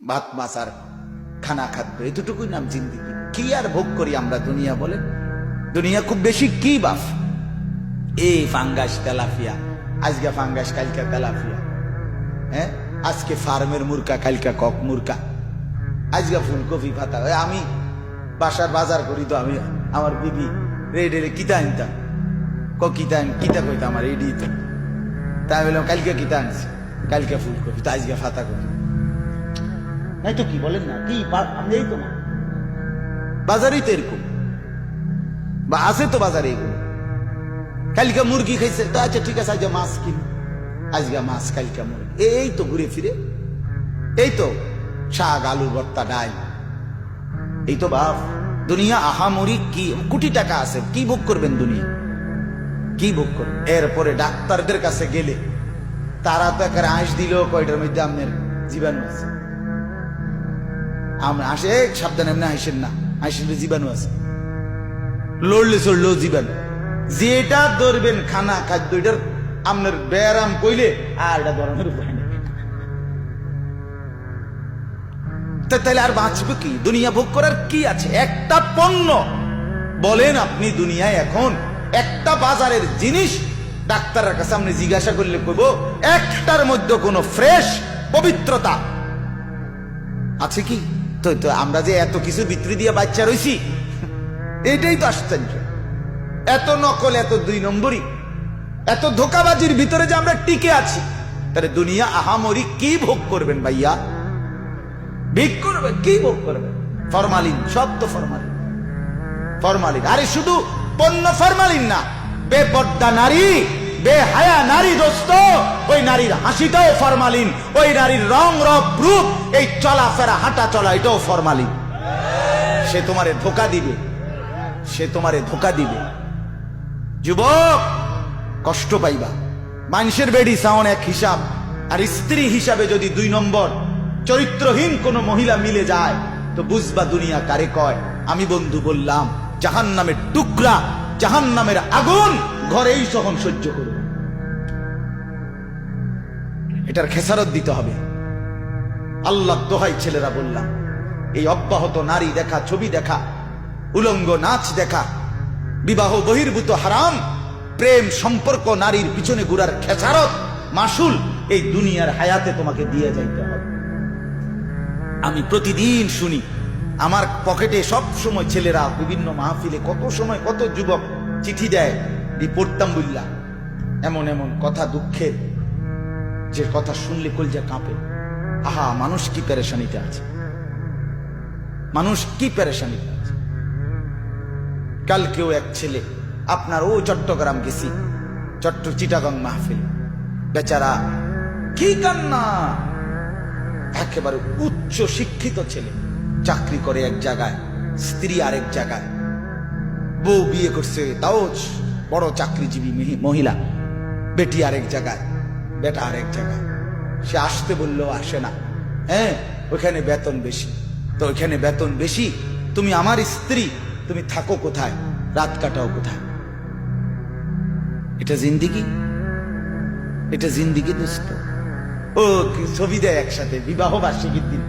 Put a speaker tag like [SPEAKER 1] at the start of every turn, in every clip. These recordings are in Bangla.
[SPEAKER 1] ভাত মাছ আর খানা খাদ্য, এতটুকুই নাম জিন্দিগি। কি আর ভোগ করি আমরা দুনিয়া বলেন? দুনিয়া খুব বেশি কি বাফ? এই ফাঙ্গাস তেলাফিয়া, আজকে ফাঙ্গাস কালকা তেলাফিয়া, হ্যাঁ আজকে ফার্মের মুরকা কালকা কক মুরকা, আজকে ফুলকপি পাতা। আমি বাসার বাজার করি তো আমি আমার বিবি রেডে কিতা আনতাম, কিতা কইতাম আমার রেডি তো, তাই বললাম কালকে কিতা আনছি, কালকে ফুলকপি, তো আজকে ফাতা করি নাই তো। কি বলেন না কি আমি এই তো না, বাজারেই তো এরকম, বা আছে তো বাজারে এগুলো। কালকে মুরগি খাইছে তো আচ্ছা ঠিক আছে, আজকে মাছ কিনি, আজকে মাছ কালকে মুরগি, এই তো ঘুরে ফিরে এই তো শাক আলু ভর্তা ডাল, এই তো বাপ দুনিয়া। আহামরি কি কোটি টাকা আছে, কি ভোগ করবেন দুনিয়া, কি ভোগ করবেন? এরপরে ডাক্তারদের কাছে গেলে তারা তো একটা আঁশ দিল কয়টার মধ্যে আপনার জীবাণু আছে, আমরা আসে সাবধানে এমনি হাসেন না, হাসলে জীবাণু আছে, লড়লে চড়লেও জীবাণু। যেটা ধরবেন খানা খাদ্য এটার আপনার ব্যায়াম কইলে আর এটা ধরনের উপায় নেই। তাহলে আর বাঁচবে কি? দুনিয়া ভোগ করার কি আছে? একটা পণ্য বলেন আপনি দুনিয়ায় এখন একটা বাজারের জিনিস ডাক্তারের কাছে আপনি জিজ্ঞাসা করলে কইব একটার মধ্যে কোনো ফ্রেশ পবিত্রতা আছে কি? তো আমরা যে এত কিছু বিক্রি দিয়ে বাচ্চা রইছি, এটাই তো আশ্চর্য। এত নকল, এত দুই নম্বরই, এত ধোকাবাজির ভিতরে যে আমরা টিকে আছি। তাহলে দুনিয়া আহামরি কি ভোগ করবেন ভাইয়া? ভিক করবেন, কি ভোগ করবেন? ফরমালিন, সব তো ফরমালিন, ফরমালিন। আরে শুধু পণ্য ফরমালিন না, বেপর্দা নারী, বেহায়া নারী দোস্ত, ওই নারীর হাসিটাও ফরমালিন, ওই নারীর রং রূপ, এই চলাফেরা হাঁটা চলা এটাও ফরমালিন। সে তোমারে ধোকা দিবে, সে তোমারে ধোকা দিবে। যুবক কষ্ট পাইবা। মানুষের বেডি সাউন্ড এক হিসাব, আর স্ত্রী হিসাবে যদি 2 নম্বর চরিত্রহীন কোন মহিলা মিলে যায় তো বুঝবা দুনিয়া কারে কয়। আমি বন্ধু বললাম জাহান্নামের টুকরা, জাহান্নামের আগুন ঘরেই সহন সহ্য করবে। এটার খেসারত দিতে হবে। আল্লাহ দোহাই ছেলেরা বললাম, এই অব্যাহত নারী দেখা, ছবি দেখা, উলঙ্গ নাচ দেখা, বিবাহ বহির্ভূত হারাম প্রেম সম্পর্ক, নারীর পিছনে ঘুরার খেসারত মাসুল এই দুনিয়ার হায়াতে তোমাকে দিয়ে যাইতে হবে। আমি প্রতিদিন শুনি, আমার পকেটে সব সময় ছেলেরা বিভিন্ন মাহফিলে কত সময় কত যুবক চিঠি দেয়, পড়তাম বুল্লা এমন এমন কথা, দুঃখের যে কথা শুনলে কলজা কাঁপে। আহা, মানুষ কি পেরেশানিতে আছে, মানুষ কি পেরেশানিতে আছে। কালকেও এক ছেলে আপনার ও চট্টগ্রাম গেছি, চিটাগং মাহফিল, বেচারা কি কান্না, একেবারে উচ্চ শিক্ষিত ছেলে, চাকরি করে এক জায়গায়, স্ত্রী আরেক জায়গায়, বউ বিয়ে করছে তাও বড় চাকরিজীবী মহিলা, বেটি আরেক জায়গায়, বেটা আরেক জায়গায়। সে আসতে বললেও আসে না। হ্যাঁ, ওইখানে বেতন বেশি, তো ওইখানে বেতন বেশি, তুমি আমার স্ত্রী, তুমি থাকো কোথায়, রাত কাটাও কোথায়? এটা জিন্দিগি? এটা জিন্দিগি দোস্ত? ও ছবি দেয় একসাথে বিবাহ বার্ষিকীর দিন,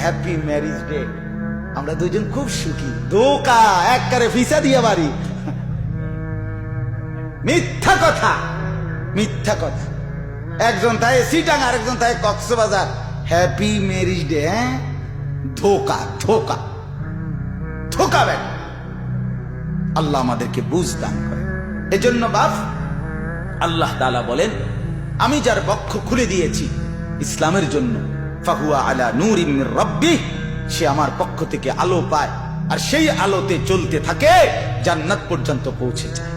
[SPEAKER 1] হ্যাপি ম্যারিজ ডে, আমরা দুজন খুব সুখী। ধোকা, একবারে ফিসা দিয়ে বাড়ি, মিথ্যা কথা, মিথ্যা কথা। একজন তাই সিটাং, আরেকজন তাই কক্সবাজার, হ্যাপি ম্যারিজ ডে। হ্যাঁ, ধোকা, ধোকা, ধোকা ব্যাগ। আল্লাহ আমাদেরকে বুঝ দান করে। এজন্য বাপ আল্লাহ তাআলা বলেন, আমি যার বক্ষ খুলে দিয়েছি ইসলামের জন্য, ফাহুয়া আলা নূরিম মির রাব্বিহ, সে আমার পক্ষ থেকে আলো পায়, আর সেই আলোতে চলতে থাকে, জান্নাত পর্যন্ত পৌঁছে যায়।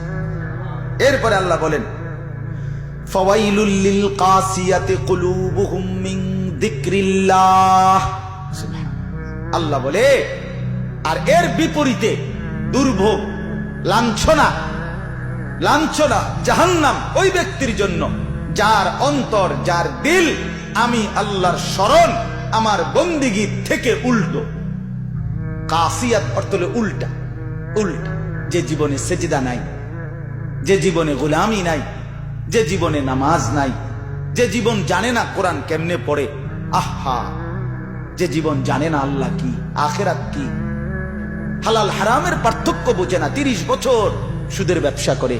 [SPEAKER 1] এরপরে আল্লাহ বলেন, ফাওয়াইলুল লিল কাসিয়াতি কুলুবুহুম মিন যিকরিল্লাহ। আল্লাহ বলে, আর এর বিপরীতে দুর্ভোগ, লাঞ্ছনা, লাঞ্ছনা, জাহান্নাম ওই ব্যক্তির জন্য যার অন্তর, যার দিল আমি আল্লাহর শরণ, আমার বন্দিগি থেকে উল্টো। কাসিয়াত অর্থ হলো উল্টা, উল্টা। যে জীবনে সেজদা নাই, যে জীবনে গোলামি নাই, যে জীবনে নামাজ নাই, যে জীবন জানে না কোরআন কেমনে পড়ে, আহা যে জীবন জানে না আল্লাহ কি, আখেরাত কি, হালাল হারামের পার্থক্য বোঝে না। 30 বছর সুদের ব্যবসা করে,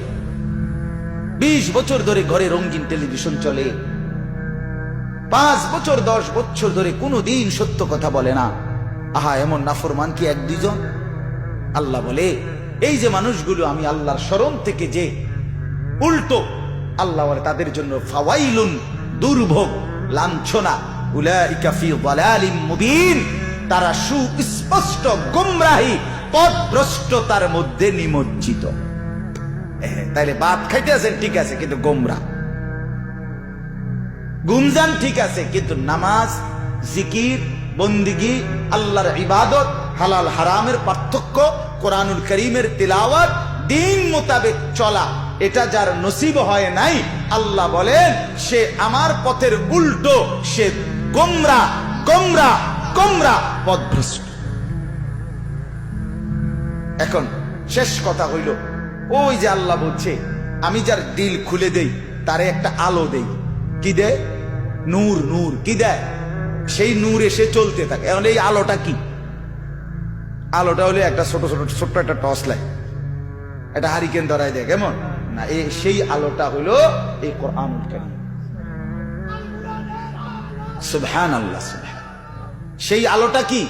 [SPEAKER 1] 20 বছর ধরে ঘরে রঙিন টেলিভিশন চলে, 5 বছর 10 বছর ধরে কোনোদিন সত্য কথা বলে না। আহা, এমন নাফরমান কি 1-2 জন? আল্লাহ বলে এই যে মানুষগুলো আমি আল্লাহর স্মরণ থেকে যে উল্টো, আল্লাহ বলে তাদের জন্য ফাওয়াইলুন, দুর্ভোগ, লাঞ্ছনা, উলাইকা ফি যালালিম মুবিন, তারা সুস্পষ্ট গোমরাহি পথভ্রষ্টতার মধ্যে নিমজ্জিত। তাইলে ভাত খাইতে আছেন ঠিক আছে, কিন্তু গোমরাহ। গুমজান ঠিক আছে, কিন্তু নামাজ, জিকির, বন্দিগি, আল্লাহর ইবাদত, হালাল হারামের পার্থক্য, কোরআনুল কারীমের তিলাওয়াত, দিন মোতাবেক চলা, এটা যার নসিব হয় নাই, আল্লাহ বলেন সে আমার পথের উল্টো, সে গোমরা গোমরা গোমরা পথভ্রষ্ট। এখন শেষ কথা হইল, ওই যে আল্লাহ বলছে আমি যার দিল খুলে দেই তারে একটা আলো দেই। কি দেয়? নূর। নূর কি দেয়? সেই নূর এসে চলতে থাকে। এখন এই আলোটা কি? আলোটা হলে একটা ছোট্ট একটা টর্চ লাইট, এটা হারিকেন ধরায় দেয়, কেমন না? সেই আলোটা হলো এই কোরআনুল কারীম। সুবহানাল্লাহ, সুবহান। সেই আলোটা কি?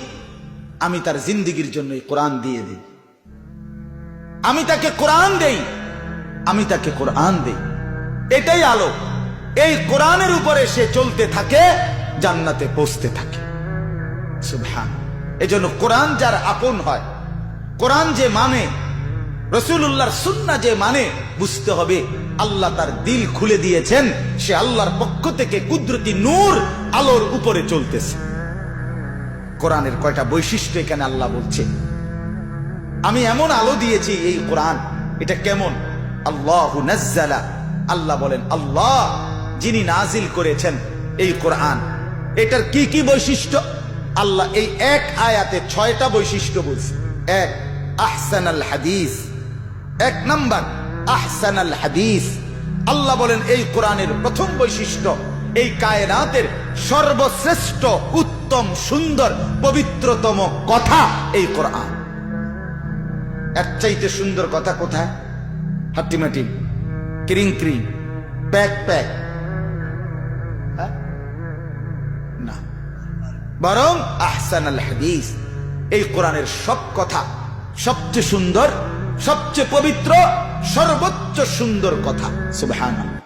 [SPEAKER 1] আমি তার জিন্দেগির জন্য এই কোরআন দিয়ে দিই, আমি তাকে কোরআন দেই, আমি তাকে কোরআন দেই, এটাই আলো। এই কোরআনের উপরে সে চলতে থাকে, জান্নাতে পৌঁছতে থাকে। সুবহান। এজন্য কোরআন যার আপন হয়, কোরআন যে মানে, রাসূলুল্লাহর সুন্নাহ যে মানে, বুঝতে হবে আল্লাহ তার দিল খুলে দিয়েছেন, সে আল্লাহর পক্ষ থেকে কুদরতি নূর আলোর উপরে চলতেছে। কোরআনের কয়টা বৈশিষ্ট্য এখানে আল্লাহ বলছে। আমি এমন আলো দিয়েছি এই কোরআন, এটা কেমন? আল্লাহু নাজ্জালা, আল্লাহ বলেন আল্লাহ যিনি নাজিল করেছেন এই কোরআন। এটার কি কি বৈশিষ্ট্য? আল্লাহ এই এক আয়াতে 6টা বৈশিষ্ট্য বলছে। 1, আহসানাল হাদিস। 1 নাম্বার আহসানাল হাদিস। আল্লাহ বলেন এই কোরআনের প্রথম বৈশিষ্ট্য, এই কায়নাতের সর্বশ্রেষ্ঠ, উত্তম, সুন্দর, পবিত্রতম কথা এই কোরআন। এর চাইতে সুন্দর কথা কোথায়? হাটিমাটি, ক্রিং ক্রিং, প্যাক প্যাক, না, বরং আহসানাল হাদিস। এই কোরআনের সব কথা সবচেয়ে সুন্দর, সবচেয়ে পবিত্র, সর্বোচ্চ সুন্দর কথা। সুবহানাল্লাহ।